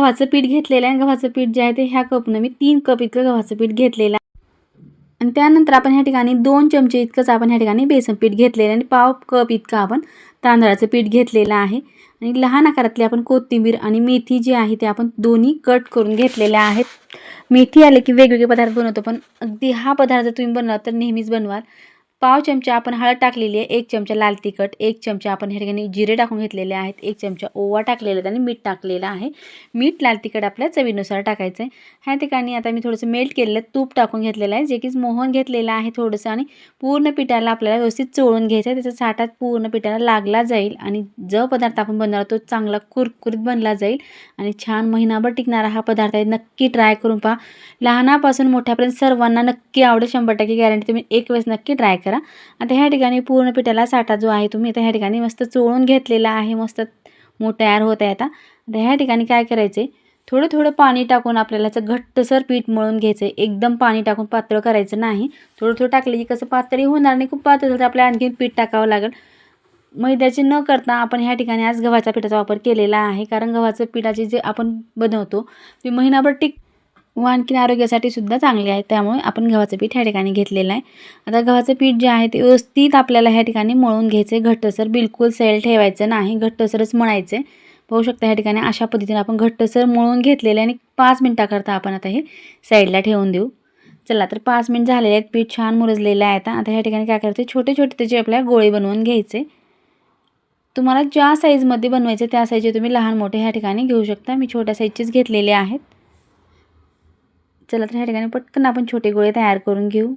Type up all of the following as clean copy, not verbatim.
गव्हाचं पीठ घेतलेलं आहे. गव्हाचं पीठ जे आहे ते ह्या कपनं मी 3 कप इतकं गव्हाचं पीठ घेतलेलं आहे. आणि त्यानंतर आपण ह्या ठिकाणी 2 चमचे इतकंच आपण ह्या ठिकाणी बेसन पीठ घेतलेलं आहे आणि पाव कप इतकं आपण तांदळाचं पीठ घेतलेलं आहे. आणि लहान आकारातली आपण कोथिंबीर आणि मेथी जी आहे ते आपण दोन्ही कट करून घेतलेल्या आहेत. मेथी आले की वेगवेगळे पदार्थ बनवतो, पण अगदी हा पदार्थ तुम्ही बनवा तर नेहमीच बनवाल. पाव चमचा आपण हळद टाकलेली आहे, 1 चमचा लाल तिखट, 1 चमचा आपण ह्या ठिकाणी जिरे टाकून घेतलेले आहेत, 1 चमचा ओवा टाकलेला आहे आणि मीठ टाकलेलं आहे. मीठ, लाल तिखट आपल्या चवीनुसार टाकायचं आहे. ह्या ठिकाणी आता मी थोडंसं मेल्ट केलेलं तूप टाकून घेतलेलं आहे, जे की मोहन घेतलेलं आहे थोडंसं. आणि पूर्ण पिठाला आपल्याला व्यवस्थित चोळून घ्यायचं आहे. त्याचा साठा पूर्ण पिठाला लागला जाईल आणि जो पदार्थ आपण बनवणार तो चांगला कुरकुरीत बनला जाईल आणि छान महिनाभर टिकणारा हा पदार्थ आहे. नक्की ट्राय करून पहा. लहानापासून मोठ्यापर्यंत सर्वांना नक्की आवडेल, 100% गॅरंटी. तुम्ही एक वेळेस नक्की ट्राय करा. आता ह्या ठिकाणी पूर्ण पिठाला साठा जो आहे तुम्ही आता ह्या ठिकाणी मस्त चोळून घेतलेला आहे. मस्त तयार होत आहे. आता ह्या ठिकाणी काय करायचं आहे, थोडं थोडं पाणी टाकून आपल्याला असं घट्टसर पीठ मळून घ्यायचं आहे. एकदम पाणी टाकून पातळ करायचं नाही. थोडं थोडं टाकलं की कसं पातळी होणार नाही. खूप पातळ झालं तर आपल्याला आणखी पीठ टाकावं लागेल. मैद्याचे न करता आपण ह्या ठिकाणी आज गव्हाच्या पिठाचा वापर केलेला आहे, कारण गव्हाचं पिठाचे जे आपण बनवतो ते महिनाभर व आणखीन आरोग्यासाठी सुद्धा चांगले आहे. त्यामुळे आपण गव्हाचं पीठ ह्या ठिकाणी घेतलेलं आहे. आता गव्हाचं पीठ जे आहे ते व्यवस्थित आपल्याला ह्या ठिकाणी मळून घ्यायचं आहे. घट्टसर बिलकुल सैल ठेवायचं नाही, घट्टसरच मळायचं आहे. पाहू शकता ह्या ठिकाणी अशा पद्धतीने आपण घट्टसर मळून घेतलेलं आहे आणि 5 मिनिटाकरता आपण आता हे साईडला ठेवून देऊ. चला तर 5 मिनिट झालेले आहेत. पीठ छान मुरजलेलं आहे. आता ह्या ठिकाणी काय करायचं, छोटे छोटे त्याचे आपल्याला गोळे बनवून घ्यायचे. तुम्हाला ज्या साईजमध्ये बनवायचे त्या साईजचे तुम्ही लहान मोठे ह्या ठिकाणी घेऊ शकता. मी छोट्या साईजचेच घेतलेले आहेत. चला तर ह्या ठिकाणी पटकन आपण छोटे गोळे तयार करून घेऊ.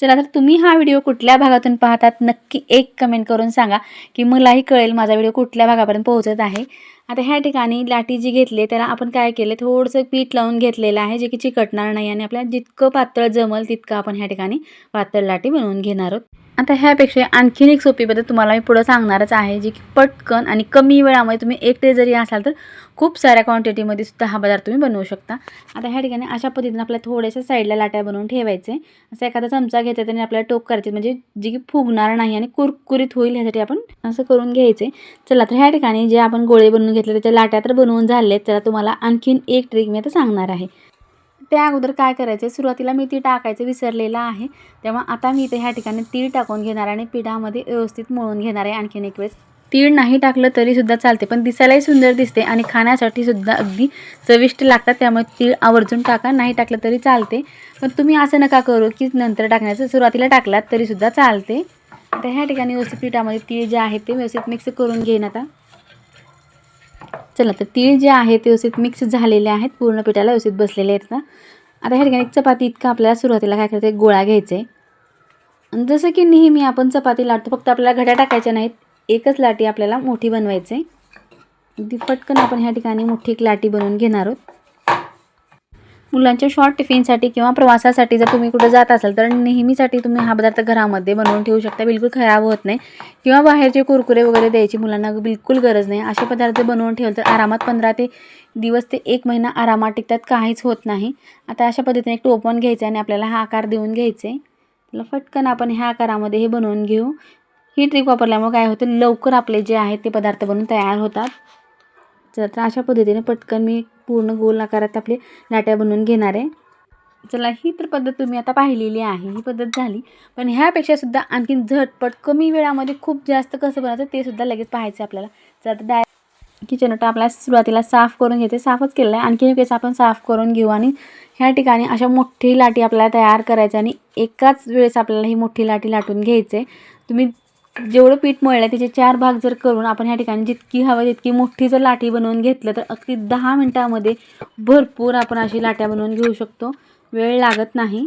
चला तर तुम्ही हा व्हिडिओ कुठल्या भागातून पाहतात नक्की एक कमेंट करून सांगा, की मलाही कळेल माझा व्हिडिओ कुठल्या भागापर्यंत पोहोचत आहे. आता ह्या ठिकाणी लाटी जी घेतली त्याला आपण काय केलं, थोडंसं पीठ लावून घेतलेलं आहे, जे की चिकटणार नाही आणि आपल्याला जितकं पातळ जमल तितकं आपण ह्या ठिकाणी पातळ लाटी बनवून घेणार आहोत. आता ह्यापेक्षा आणखीन एक सोपी पद्धत तुम्हाला मी पुढे सांगणारच आहे, जी की पटकन आणि कमी वेळामध्ये तुम्ही एकटे जरी असाल तर खूप साऱ्या क्वांटिटीमध्ये सुद्धा हा पदार्थ तुम्ही बनवू शकता. आता ह्या ठिकाणी अशा पद्धतीने आपल्याला थोड्याशा साईडला लाट्या बनवून ठेवायचे. असं एखादा चमचा घ्यायचा आणि आपल्याला टोक करायचे, म्हणजे जी की फुगणार नाही आणि कुरकुरीत होईल ह्यासाठी आपण असं करून घ्यायचे. चला तर ह्या ठिकाणी जे आपण गोळे बनवून घेतले त्याच्या लाट्या तर बनवून झालेत. चला तुम्हाला आणखीन एक ट्रिक मी आता सांगणार आहे. त्या अगोदर काय करायचं, सुरुवातीला मी तीळ टाकायचं विसरलेलं आहे, तेव्हा आता मी इथे ह्या ठिकाणी तीळ टाकून घेणार आणि पिठामध्ये व्यवस्थित मळून घेणार आहे. आणखीन एक वेळेस तीळ नाही टाकलं तरीसुद्धा चालते, पण दिसायलाही सुंदर दिसते आणि खाण्यासाठी सुद्धा अगदी चविष्ट लागतात. त्यामुळे तीळ आवर्जून टाका, नाही टाकलं तरी चालते. पण तुम्ही असं नका करू की नंतर टाकण्याचं, सुरुवातीला टाकलात तरीसुद्धा चालते. तर ह्या ठिकाणी व्यवस्थित पिठामध्ये तीळ जे आहे ते व्यवस्थित मिक्स करून घेईन आता. चला तर तीळ जे आहे ते व्यवस्थित मिक्स झालेले आहेत, पूर्ण पिठाला व्यवस्थित बसलेले आहेत. आता ह्या ठिकाणी चपाती इतका आपल्याला सुरुवातीला काय करायचं, गोळा घ्यायचे. जसं की नेहमी आपण चपाती लाटतो, फक्त आपल्याला घड्या टाकायच्या नाहीत, एकच लाटी आपल्याला मोठी बनवायची. अगदी पटकन आपण ह्या ठिकाणी मोठी एक लाटी बनवून घेणार आहोत. मुलांच्या शॉर्ट टिफिनसाठी किंवा प्रवासासाठी जर तुम्ही कुठे जात असाल तर नेहमीसाठी तुम्ही हा पदार्थ घरामध्ये बनवून ठेवू शकता. बिलकुल खराब होत नाही किंवा बाहेरचे कुरकुरे वगैरे द्यायची मुलांना बिलकुल गरज नाही. असे पदार्थ बनवून ठेवलं तर आरामात 15 दिवस ते 1 महिना आरामात टिकतात, काहीच होत नाही. आता अशा पद्धतीने एक टोपण घ्यायचं आणि आपल्याला हा आकार देऊन घ्यायचे. त्याला फटकन आपण ह्या आकारामध्ये हे बनवून घेऊ. ही ट्रिक वापरल्यामुळे काय होतं, लवकर आपले जे आहेत ते पदार्थ बनवून तयार होतात. तर अशा पद्धतीने पटकन मी पूर्ण गोल आकारात आपले लाट्या बनवून घेणार आहे. चला ही तर पद्धत तुम्ही आता पाहिलेली आहे, ही पद्धत झाली. पण ह्यापेक्षा सुद्धा आणखीन झटपट कमी वेळामध्ये खूप जास्त कसं बनायचं ते सुद्धा लगेच पाहायचं आपल्याला. तर आता किचन ओटा आपल्याला सुरुवातीला साफ करून घ्यायचे, साफच केलेलं आहे. आणखीन एक वेळेस आपण साफ करून घेऊ आणि ह्या ठिकाणी अशा मोठी लाटी आपल्याला तयार करायची आणि एकाच वेळेस आपल्याला ही मोठी लाटी लाटून घ्यायचे. तुम्ही जेवढं पीठ मळलं त्याचे 4 भाग जर करून आपण ह्या ठिकाणी जितकी हवी तितकी मोठी जर लाटी बनवून घेतलं तर अगदी 10 मिनिटामध्ये भरपूर आपण अशी लाट्या बनवून घेऊ शकतो, वेळ लागत नाही.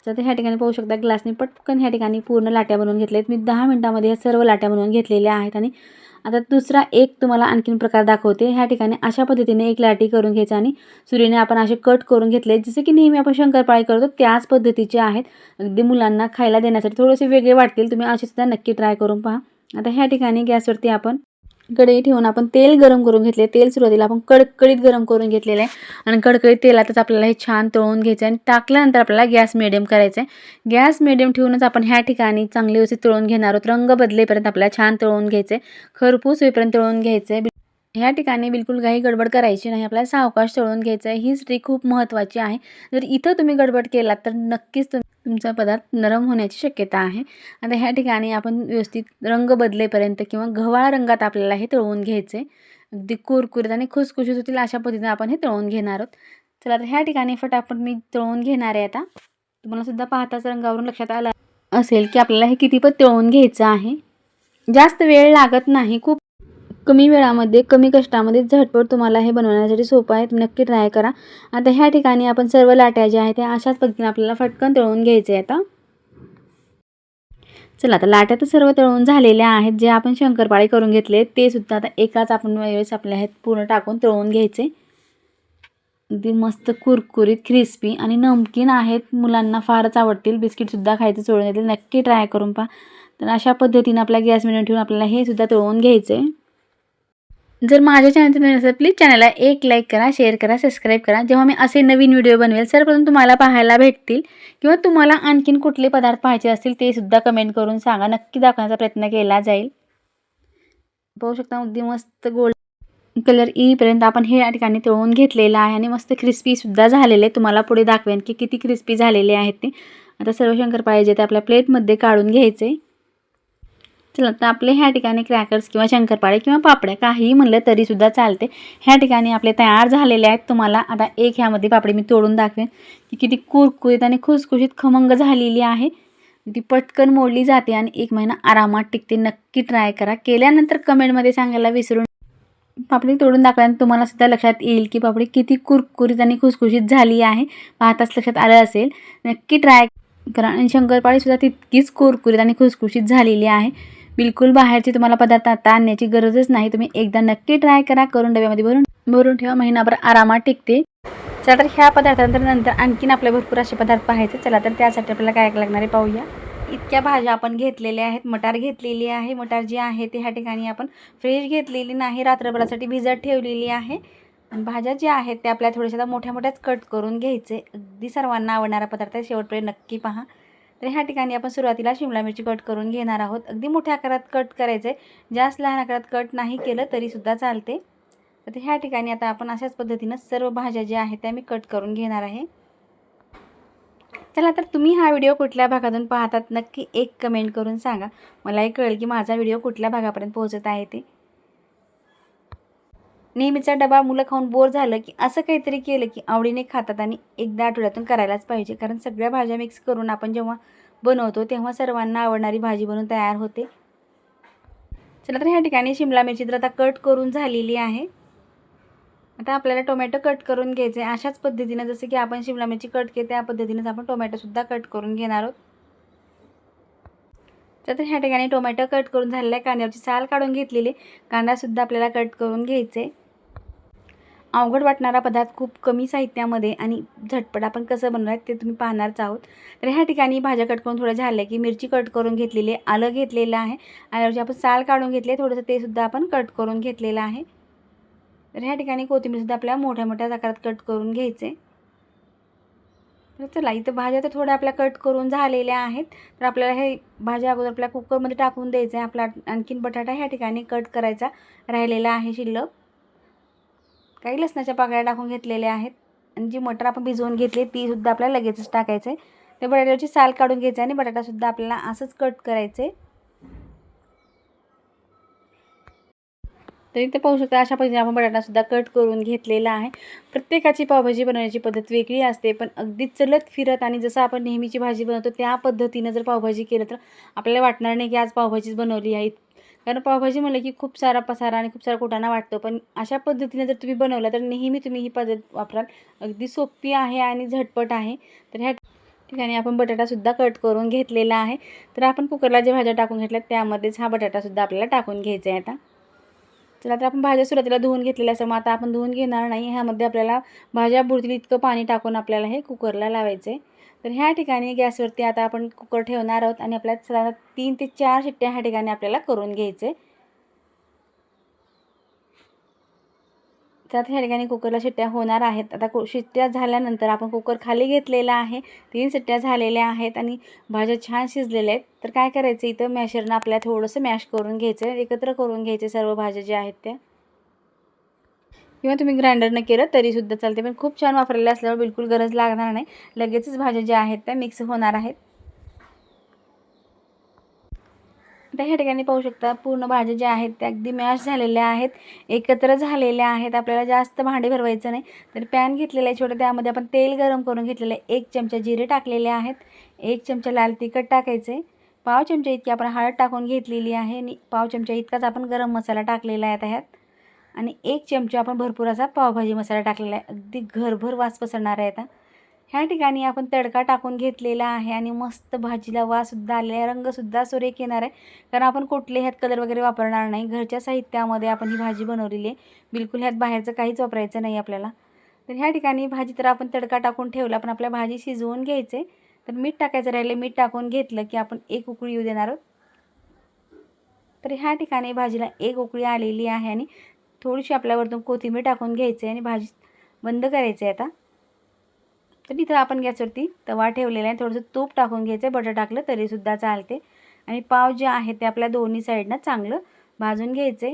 तर ह्या ठिकाणी पाहू शकता ग्लासने पटकन ह्या ठिकाणी पूर्ण लाट्या बनवून घेतल्या आहेत. मी 10 मिनिटामध्ये ह्या सर्व लाट्या बनवून घेतलेल्या आहेत. आणि आता दुसरा एक तुम्हाला आणखीन प्रकार दाखवते. ह्या ठिकाणी अशा पद्धतीने एक लाटी करून घ्यायची आणि सुरीने आपण असे कट करून घेतले, जसे की नेहमी आपण शंकरपाळी करतो त्याच पद्धतीचे आहेत. अगदी मुलांना खायला देण्यासाठी थोडेसे वेगळे वाटतील, तुम्ही असे सुद्धा नक्की ट्राय करून पहा. आता ह्या ठिकाणी गॅसवरती आपण कढई ठेवून आपण तेल गरम करून घेतले. तेल सुरुवातीला आपण कडकडीत गरम करून घेतलेलं आहे आणि कडकडीत तेलातच आपल्याला हे छान तळून घ्यायचं आहे आणि टाकल्यानंतर आपल्याला गॅस मिडियम करायचा आहे. गॅस मिडियम ठेवूनच आपण ह्या ठिकाणी चांगली व्यवस्थित तळून घेणार आहोत. रंग बदलेपर्यंत आपल्याला छान तळून घ्यायचं आहे, खरपूस होईपर्यंत तळून घ्यायचं आहे. ह्या ठिकाणी बिलकुल काही गडबड करायची नाही. आपल्याला सावकाश तळून घ्यायचं आहे. ही ट्रिक खूप महत्त्वाची आहे. जर इथं तुम्ही गडबड केलात तर नक्कीच तुमचा पदार्थ नरम होण्याची शक्यता आहे. आता ह्या ठिकाणी आपण व्यवस्थित रंग बदलेपर्यंत किंवा गव्हाळ रंगात आपल्याला हे तळून घ्यायचे. अगदी कुरकुरीत आणि खुसखुशीत होतील अशा पद्धतीने आपण हे तळून घेणार आहोत. चला, तर ह्या ठिकाणी फटाफट मी तळून घेणार आहे आता. तुम्हाला सुद्धा पाहताच रंगावरून लक्षात आलं असेल की आपल्याला हे किती पण तळून घ्यायचं आहे. जास्त वेळ लागत नाही. खूप कमी वेळामध्ये कमी कष्टामध्ये झटपट तुम्हाला हे बनवण्यासाठी सोपं आहे. तुम्ही नक्की ट्राय करा. आता ह्या ठिकाणी आपण सर्व लाट्या ज्या आहेत त्या अशाच पद्धतीने आपल्याला फटकन तळून घ्यायचे आहे आता. चला, आता लाट्या तर सर्व तळून झालेल्या आहेत. जे आपण शंकरपाळे करून घेतले ते सुद्धा आता एकाच आपण वेळेस आपल्या ह्यात पूर्ण टाकून तळून घ्यायचे. अगदी मस्त कुरकुरीत क्रिस्पी आणि नमकीन आहेत. मुलांना फारच आवडतील. बिस्किटसुद्धा खायचं सोडून देतील. नक्की ट्राय करून पहा. तर अशा पद्धतीने आपला गॅस मिडियम ठेवून आपल्याला हे सुद्धा तळून घ्यायचे. जर माझ्या चॅनलचे नवीन असेल प्लीज चॅनलला एक लाईक करा, शेअर करा, सबस्क्राईब करा. जेव्हा मी असे नवीन व्हिडिओ बनवेल सर्वप्रथम तुम्हाला पाहायला भेटतील. किंवा तुम्हाला आणखीन कुठले पदार्थ पाहायचे असतील ते सुद्धा कमेंट करून सांगा. नक्की दाखवण्याचा प्रयत्न केला जाईल. पाहू शकता अगदी मस्त गोल्ड कलर येईपर्यंत आपण हे या ठिकाणी तळून घेतलेलं आहे आणि मस्त क्रिस्पीसुद्धा झालेले. तुम्हाला पुढे दाखवेन की किती क्रिस्पी झालेले आहेत ते. आता सर्व शंकरपाळे जे ते आपल्या प्लेटमध्ये काढून घ्यायचे. चला, तर आपले ह्या ठिकाणी क्रॅकर्स किंवा शंकरपाळे किंवा पापड्या काहीही म्हणलं तरीसुद्धा चालते. ह्या ठिकाणी आपले तयार झालेले आहेत. तुम्हाला आता एक ह्यामध्ये पापडी मी तोडून दाखवेन की किती कुरकुरीत आणि खुसखुशीत खमंग झालेली आहे. ती पटकन मोडली जाते आणि 1 महिना आरामात टिकते. नक्की ट्राय करा. केल्यानंतर कमेंटमध्ये सांगायला विसरू नका. पापडी तोडून दाखवल्यानंतर तुम्हाला सुद्धा लक्षात येईल की पापडी किती कुरकुरीत आणि खुसखुशीत झाली आहे. पाहताच लक्षात आलं असेल. नक्की ट्राय करा. आणि शंकरपाळी सुद्धा तितकीच कुरकुरीत आणि खुसखुशीत झालेली आहे. बिलकुल बाहेरचे तुम्हाला पदार्थ आता आणण्याची गरजच नाही. तुम्ही एकदा नक्की ट्राय करा. करून डब्यामध्ये भरून ठेवा. महिनाभर आरामात टिकते. चला, तर ह्या पदार्थानंतर आणखीन आपले भरपूर असे पदार्थ पाहायचे. चला, तर त्यासाठी आपल्याला काय लागणार आहे पाहूया. इतक्या भाज्या आपण घेतलेल्या आहेत. मटार घेतलेली आहे. मटार जी आहे ते ह्या ठिकाणी आपण फ्रेश घेतलेली नाही, रात्रभरासाठी भिजत ठेवलेली आहे. आणि भाज्या ज्या आहेत त्या आपल्या थोड्याशा मोठ्या मोठ्याच कट करून घ्यायचे. अगदी सर्वांना आवडणारा पदार्थ आहे. शेवटपर्यंत नक्की पहा. तर ह्या ठिकाणी आपण सुरुवातीला शिमला मिरची कट करून घेणार आहोत. अगदी मोठ्या आकारात कट करायचं आहे. जास्त लहान आकारात कट नाही केलं तरीसुद्धा चालते. तर ह्या ठिकाणी आता आपण अशाच पद्धतीनं सर्व भाज्या ज्या आहेत त्या मी कट करून घेणार आहे. चला, तर तुम्ही हा व्हिडिओ कुठल्या भागातून पाहतात नक्की एक कमेंट करून सांगा. मलाही कळेल की माझा व्हिडिओ कुठल्या भागापर्यंत पोहोचत आहे ते. नेहमीचा डबा मुलं खाऊन बोर झालं की असं काहीतरी केलं की आवडीने खातात आणि एकदा आठवड्यातून करायलाच पाहिजे. कारण सगळ्या भाज्या मिक्स करून आपण जेव्हा बनवतो तेव्हा सर्वांना आवडणारी भाजी बनवून तयार होते. चला, तर ह्या ठिकाणी शिमला मिरची तर आता कट करून झालेली आहे. आता आपल्याला टोमॅटो कट करून घ्यायचे. अशाच पद्धतीनं जसं की आपण शिमला मिरची कट केली त्या पद्धतीनेच आपण टोमॅटोसुद्धा कट करून घेणार आहोत. तर ह्या ठिकाणी टोमॅटो कट करून झालेला आहे. कांद्यावरची साल काढून घेतलेली. कांदासुद्धा आपल्याला कट करून घ्यायचे. अवघड वाटणारा पदार्थ खूप कमी साहित्यामध्ये आणि झटपट आपण कसं बनवणार ते तुम्ही पाहणारच आहोत. तर ह्या ठिकाणी भाज्या कट करून थोड्या झाल्या की मिरची कट करून घेतलेली आहे. आलं घेतलेलं आहे. आल्यावरची आपण साल काढून घेतले. थोडंसं ते सुद्धा आपण कट करून घेतलेलं आहे. तर ह्या ठिकाणी कोथिंबीरसुद्धा आपल्या मोठ्या मोठ्या आकारात कट करून घ्यायचे. तर चला, इथं भाज्या तर थोड्या आपल्या कट करून झालेल्या आहेत. तर आपल्याला हे भाज्या अगोदर आपल्या कुकरमध्ये टाकून द्यायचं आहे. आपला आणखीन बटाटा ह्या ठिकाणी कट करायचा राहिलेला आहे शिल्लक. काही लसणाच्या पाकळ्या टाकून घेतलेल्या आहेत. आणि जी मटर आपण भिजवून घेतली तीसुद्धा आपल्याला लगेचच टाकायचं आहे. ते बटाट्याची साल काढून घ्यायचं आणि बटाटासुद्धा आपल्याला असंच कट करायचं आहे. तर इथे पाहू शकता अशा पद्धतीने आपण बटाटासुद्धा कट करून घेतलेला आहे. प्रत्येकाची पावभाजी बनवण्याची पद्धत वेगळी असते. पण अगदी चलत फिरत आणि जसं आपण नेहमीची भाजी बनवतो त्या पद्धतीनं जर पावभाजी केलं तर आपल्याला वाटणार नाही की आज पावभाजीच बनवली आहे. कारण पावभाजी म्हणलं की खूप सारा पसारा आणि खूप सारा कुटाणा वाटतो. पण अशा पद्धतीने जर तुम्ही बनवलं तर नेहमी तुम्ही ही पद्धत वापराल. अगदी सोपी आहे आणि झटपट आहे. तर ह्या ठिकाणी आपण बटाटासुद्धा कट करून घेतलेला आहे. तर आपण कुकरला जे भाज्या टाकून घेतल्यात त्यामध्येच हा बटाटासुद्धा आपल्याला टाकून घ्यायचा आहे आता. चला, तर आपण भाज्या सुरुवातीला धुवून घेतलेल्या असं मग आता आपण धुवून घेणार नाही. ह्यामध्ये आपल्याला भाज्या बुडतील इतकं पाणी टाकून आपल्याला हे कुकरला लावायचं आहे. तर ह्या ठिकाणी गॅसवरती आता आपण कुकर ठेवणार आहोत आणि आपल्याला 3 ते 4 शिट्ट्या ह्या ठिकाणी आपल्याला करून घ्यायचे. तर ह्या ठिकाणी कुकरला शिट्ट्या होणार आहेत. आता शिट्ट्या झाल्यानंतर आपण कुकर खाली घेतलेला आहे. 3 शिट्ट्या झालेल्या आहेत आणि भाज्या छान शिजलेल्या आहेत. तर काय करायचं इथं मॅशरनं आपल्याला थोडंसं मॅश करून घ्यायचं, एकत्र करून घ्यायचे सर्व भाज्या ज्या आहेत त्या. किंवा तुम्ही ग्राइंडरनं केलं तरीसुद्धा चालते, पण खूप छान वापरलेलं असल्यावर बिलकुल गरज लागणार नाही. लगेचच भाज्या ज्या आहेत त्या मिक्स होणार आहेत. आता ह्या ठिकाणी पाहू शकता पूर्ण भाज्या ज्या आहेत त्या अगदी मॅश झालेल्या आहेत, एकत्र झालेल्या आहेत. आपल्याला जास्त भांडे भरवायचं नाही. तर पॅन घेतलेला आहे छोटा, त्यामध्ये आपण तेल गरम करून घेतलेलं आहे. 1 चमचा जिरे टाकलेले आहेत, 1 चमचा लाल तिखट टाकायचे, पाव चमचा इतकी आपण हळद टाकून घेतलेली आहे आणि पाव चमचा इतकाच आपण गरम मसाला टाकलेला आहे आता ह्यात, आणि 1 चमचा आपण भरपूर असा पावभाजी मसाला टाकलेला आहे. अगदी घरभर वास पसरणार आहे. आता ह्या ठिकाणी आपण तडका टाकून घेतलेला आहे आणि मस्त भाजीला वाससुद्धा आलेला आहे, रंगसुद्धा सुरेख येणार आहे. कारण आपण कुठले ह्यात कलर वगैरे वापरणार नाही. घरच्या साहित्यामध्ये आपण ही भाजी बनवलेली आहे. बिलकुल ह्यात बाहेरचं काहीच वापरायचं नाही आपल्याला. तर ह्या ठिकाणी भाजी तर आपण तडका टाकून ठेवला, पण आपल्या भाजी शिजवून घ्यायचे. तर मीठ टाकायचं राहिले, मीठ टाकून घेतलं की आपण 1 उकळी येऊ देणार आहोत. तर ह्या ठिकाणी भाजीला 1 उकळी आलेली आहे आणि थोडीशी आपल्यावरतून कोथिंबीर टाकून घ्यायची आणि भाजी बंद करायची आहे आता. तर इथं आपण गॅसवरती तवा ठेवलेला आहे. थोडंसं तूप टाकून घ्यायचं आहे, बटर टाकलं तरीसुद्धा चालते. आणि पाव जे आहे ते आपल्या दोन्ही साईडनं चांगलं भाजून घ्यायचे.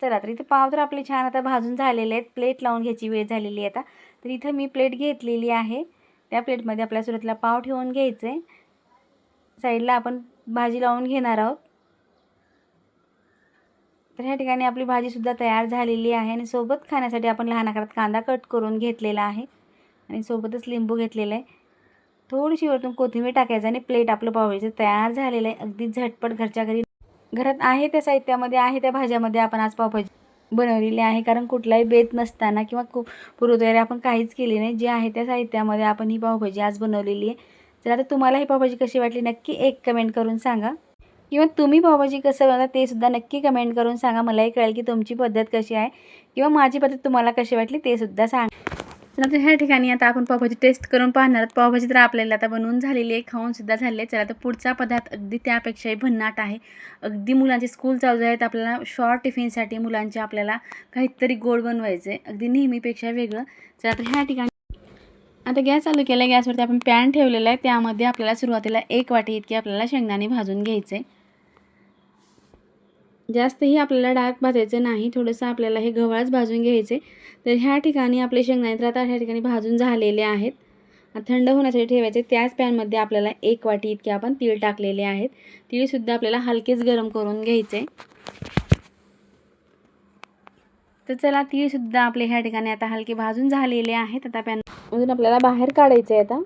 चला, तर इथे पाव तर आपले छान आता भाजून झालेले आहेत. प्लेट लावून घ्यायची वेळ झालेली आहे आता. तर इथं मी प्लेट घेतलेली आहे. त्या प्लेटमध्ये आपल्या सुरुवातीला पाव ठेवून घ्यायचे, साईडला आपण भाजी लावून घेणार आहोत. तर ह्या ठिकाणी आपली भाजीसुद्धा तयार झालेली आहे आणि सोबत खाण्यासाठी आपण लहान आकारात कांदा कट करून घेतलेला आहे आणि सोबतच लिंबू घेतलेलं आहे. थोडीशी वरतून कोथिंबीर टाकायचं आणि प्लेट आपलं पावभाजीचं तयार झालेलं आहे. अगदी झटपट घरच्या घरी घरात आहे त्या साहित्यामध्ये आहे त्या भाज्यामध्ये आपण आज पावभाजी बनवलेली आहे. कारण कुठलाही बेत नसताना किंवा पूर्वतयारी आपण काहीच केली नाही. जे आहे त्या साहित्यामध्ये आपण ही पावभाजी आज बनवलेली आहे. तर आता तुम्हाला ही पावभाजी कशी वाटली नक्की एक कमेंट करून सांगा. किंवा तुम्ही पावभाजी कसं बनवता ते सुद्धा नक्की कमेंट करून सांगा. मलाही कळेल की तुमची पद्धत कशी आहे किंवा माझी पद्धत तुम्हाला कशी वाटली ते सुद्धा सांगा. चला, तर ह्या ठिकाणी आता आपण पावभाजी टेस्ट करून पाहणार आहोत. पावभाजी तर आपल्याला आता बनवून झालेली आहे, खाऊनसुद्धा झालेली आहे. चला, तर पुढचा पदार्थ अगदी त्यापेक्षाही भन्नाट आहे. अगदी मुलांचे स्कूल चालू आहेत, आपल्याला शॉर्ट टिफिनसाठी मुलांचे आपल्याला काहीतरी गोड बनवायचं आहे, अगदी नेहमीपेक्षा वेगळं. चला, तर ह्या ठिकाणी आता गॅस चालू केला आहे. गॅसवरती आपण पॅन ठेवलेला आहे. त्यामध्ये आपल्याला सुरुवातीला 1 वाटी इतके आपल्याला शेंगदाणे भाजून घ्यायचे. जास्तही आपल्याला डार्क भाजायचं नाही, थोडंसं आपल्याला हे गव्हाळच भाजून घ्यायचे. तर ह्या ठिकाणी आपले शेंगदाणे तर आता ह्या ठिकाणी भाजून झालेले आहेत. थंड होण्यासाठी ठेवायचे. त्याच पॅनमध्ये आपल्याला 1 वाटी इतके आपण तीळ टाकलेले आहेत. तीळसुद्धा आपल्याला हलकेच गरम करून घ्यायचे. तर चला, तीळसुद्धा आपले ह्या ठिकाणी आता हलके भाजून झालेले आहेत. आता पॅनमधून आपल्याला बाहेर काढायचे आहे आता.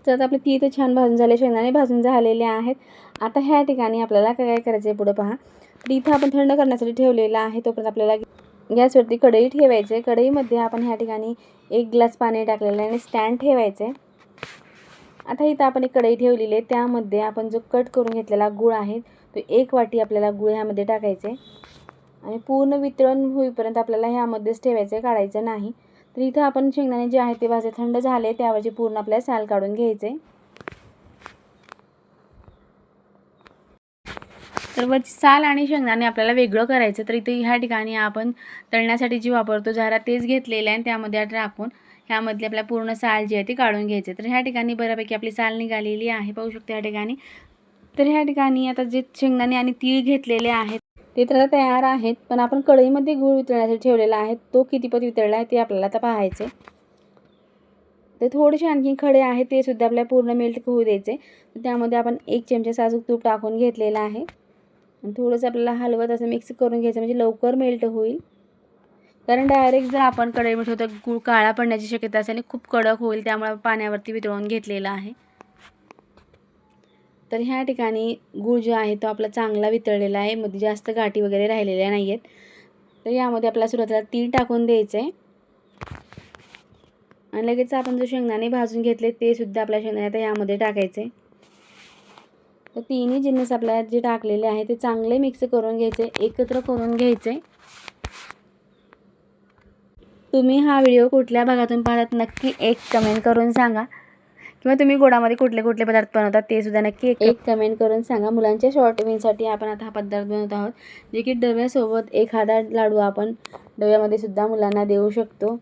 तर आपले तीळ तर छान भाजून झाले, शेंगदाणे भाजून झालेले आहेत. आता ह्या ठिकाणी आपल्याला काय करायचं आहे पुढं पहा. तर इथं आपण थंड करण्यासाठी ठेवलेलं आहे. तोपर्यंत आपल्याला गॅसवरती कढई ठेवायचे. कढईमध्ये आपण ह्या ठिकाणी 1 ग्लास पाणी टाकलेलं आहे आणि स्टँड ठेवायचे. आता इथं आपण एक कढई ठेवलेली आहे. त्यामध्ये आपण जो कट करून घेतलेला गूळ आहे तो 1 वाटी आपल्याला गूळ ह्यामध्ये टाकायचे आणि पूर्ण वितळण होईपर्यंत आपल्याला ह्यामध्येच ठेवायचं, काढायचं नाही. तर इथं आपण शेंगदाणे जे आहेत ते भाजे थंड झाले, त्यावरची पूर्ण आपल्याला साल काढून घ्यायचे. तर वरची साल आणि शेंगदाणे आपल्याला वेगळं करायचं. तर इथे ह्या ठिकाणी आपण तळण्यासाठी जी वापरतो झारा तेच घेतलेलं आहे आणि त्यामध्ये टाकून ह्यामधली आपल्या पूर्ण साल जी आहे ती काढून घ्यायची. तर ह्या ठिकाणी बऱ्यापैकी आपली साल निघालेली आहे, पाहू शकतो ह्या ठिकाणी. तर ह्या ठिकाणी आता जे शेंगदाणे आणि तीळ घेतलेले आहेत ते तर आता तयार आहेत, पण आपण कढईमध्ये गूळ वितळण्यासाठी ठेवलेला आहे, तो कितीपत वितळला आहे ते आपल्याला आता पाहायचे. तर थोडेसे आणखी खडे आहेत ते सुद्धा आपल्याला पूर्ण मेल्ट होऊ द्यायचे. त्यामध्ये आपण 1 चमचा साजूक तूप टाकून घेतलेला आहे आणि थोडंसं आपल्याला हलवत असं मिक्स करून घ्यायचं, म्हणजे लवकर मेल्ट होईल. कारण डायरेक्ट जर आपण कढईमध्ये ठेवतो गूळ काळा पडण्याची शक्यता असेल आणि खूप कडक होईल, त्यामुळे पाण्यावरती वितळून घेतलेला आहे. तर ह्या ठिकाणी गूळ जो आहे तो आपला चांगला वितळलेला आहे, मध्ये जास्त गाठी वगैरे राहिलेल्या नाही आहेत. तर यामध्ये आपल्याला सुरुवातीला तीळ टाकून द्यायचं आहे आणि लगेच आपण जो शेंगदाणे भाजून घेतले ते सुद्धा आपल्या शेंगदाणे आता यामध्ये टाकायचे. तर तिन्ही जिन्नस आपल्याला जे टाकलेले आहे ते चांगले मिक्स करून घ्यायचे, एकत्र करून घ्यायचे. तुम्ही हा व्हिडिओ कुठल्या भागातून पाहतात नक्की एक कमेंट करून सांगा. किंवा तुम्ही गोडामध्ये कुठले कुठले पदार्थ बनवतात ते सुद्धा नक्की एक कमेंट करून सांगा. मुलांच्या शॉर्ट टिफिनसाठी आपण आता हा पदार्थ बनवत आहोत, जे की डब्यासोबत एखादा लाडू आपण डब्यामध्ये सुद्धा मुलांना देऊ शकतो.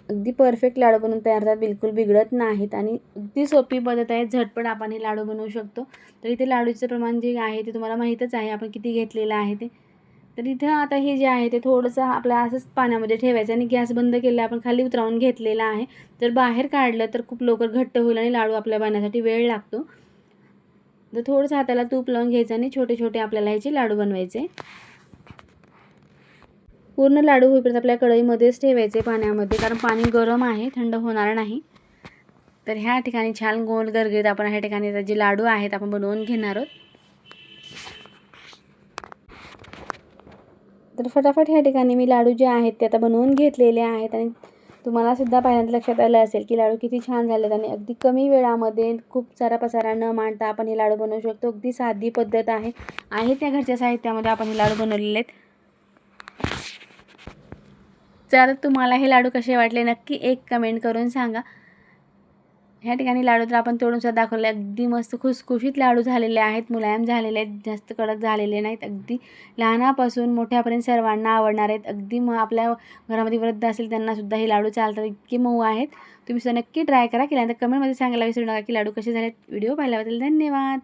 अगदी परफेक्ट लाडू बनवून तयार होतात, बिलकुल बिघडत नाहीत आणि अगदी सोपी पद्धत आहे, झटपट आपण हे लाडू बनवू शकतो. तर इथे लाडूचं प्रमाण जे आहे ते तुम्हाला माहीतच आहे, आपण किती घेतलेलं आहे ते. तर इथं आता हे जे आहे ते थोडंसं आपल्या असंच पाण्यामध्ये ठेवायचं आणि गॅस बंद केला, आपण खाली उतरवून घेतलेला आहे. तर बाहेर काढलं तर खूप लवकर घट्ट होईल आणि लाडू आपल्या बनण्यासाठी वेळ लागतो. तर थोडंसं हाताला तूप लावून घ्यायचं आणि छोटे छोटे आपल्याला ह्याचे लाडू बनवायचे. पूर्ण लाडू होईपर्यंत आपल्या कढईमध्येच ठेवायचे पाण्यामध्ये, कारण पाणी गरम आहे, थंड होणार नाही. तर ह्या ठिकाणी छान गोल गरगरीत आपण ह्या ठिकाणी जे लाडू आहेत आपण बनवून घेणार आहोत. तर फटाफट ह्या ठिकाणी मी लाडू जे आहेत ते आता बनवून घेतलेले आहेत आणि तुम्हाला सुद्धा पाहिल्यानंतर लक्षात आलं असेल की लाडू किती छान झालेत आणि अगदी कमी वेळामध्ये खूप सारा पसारा न मांडता आपण हे लाडू बनवू शकतो. अगदी साधी पद्धत आहे त्या घरच्या साहित्यामध्ये आपण हे लाडू बनवलेले आहेत. तर तुम्हाला हे लाडू कसे वाटले नक्की एक कमेंट करून सांगा. ह्या ठिकाणी लाडू तर आपण तोडूनसुद्धा दाखवले, अगदी मस्त खुसखुशीत लाडू झालेले आहेत, मुलायम झालेले आहेत, जास्त कडक झालेले नाहीत. अगदी लहानापासून मोठ्यापर्यंत सर्वांना आवडणार आहेत. अगदी आपल्या घरामध्ये वृद्ध असेल त्यांनासुद्धा हे लाडू चालतात, इतके मऊ आहेत. तुम्ही सुद्धा नक्की ट्राय करा. केल्यानंतर कमेंटमध्ये सांगायला विसरू नका की लाडू कसे झालेत. व्हिडिओ पाहिल्याबद्दल धन्यवाद.